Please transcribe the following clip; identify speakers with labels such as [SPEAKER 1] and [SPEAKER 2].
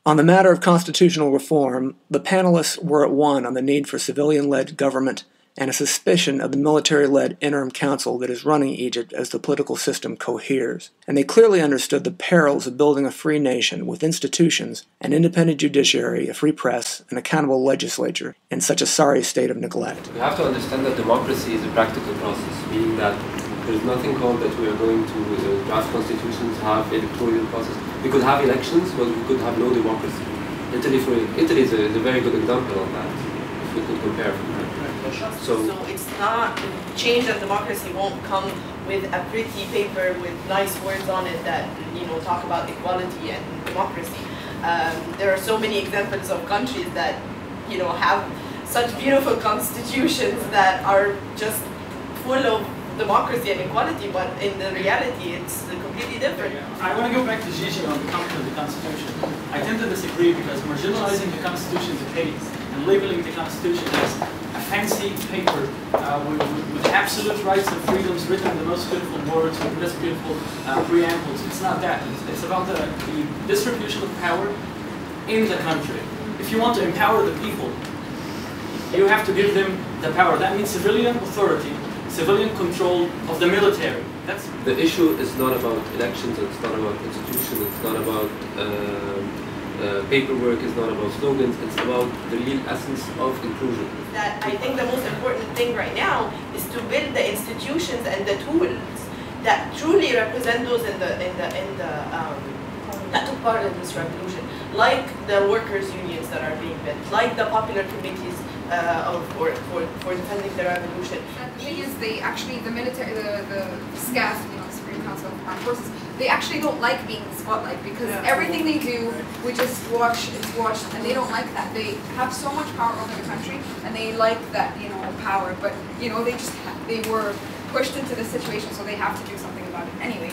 [SPEAKER 1] On the matter of constitutional reform, the panelists were at one on the need for civilian-led government and a suspicion of the military-led interim council that is running Egypt as the political system coheres. And they clearly understood the perils of building a free nation with institutions, an independent judiciary, a free press, an accountable legislature in such a sorry state of neglect.
[SPEAKER 2] We have to understand that democracy is a practical process, meaning that there's nothing called that we are going to draft constitutions, have electoral process. We could have elections, but we could have no democracy. Italy is a very good example of that, if we could compare from that.
[SPEAKER 3] So it's not, change and democracy won't come with a pretty paper with nice words on it that, talk about equality and democracy. There are so many examples of countries that, have such beautiful constitutions that are just full of democracy and equality, but in the reality it's completely different.
[SPEAKER 4] I want to go back to Gigi on the content of the Constitution. I tend to disagree because marginalizing the Constitution to hate and labeling the Constitution as a fancy paper with absolute rights and freedoms written in the most beautiful words with the most beautiful preambles. It's not that. It's about the distribution of power in the country. If you want to empower the people, you have to give them the power. That means civilian authority, civilian control of the military.
[SPEAKER 2] The issue is not about elections, it's not about institutions, it's not about paperwork, it's not about slogans, it's about the real essence of inclusion.
[SPEAKER 3] That I think the most important thing right now is to build the institutions and the tools that truly represent those that took part in this revolution, like the workers' unions that are being built, like the popular committees for defending the revolution.
[SPEAKER 5] The thing is, they actually, the military, the SCAF, Supreme Council of Armed Forces, they actually don't like being in the spotlight because everything they do, we just watch, it's watched, and they don't like that. They have so much power over the country, and they like that, power, but, they were pushed into this situation, so they have to do something about it anyway.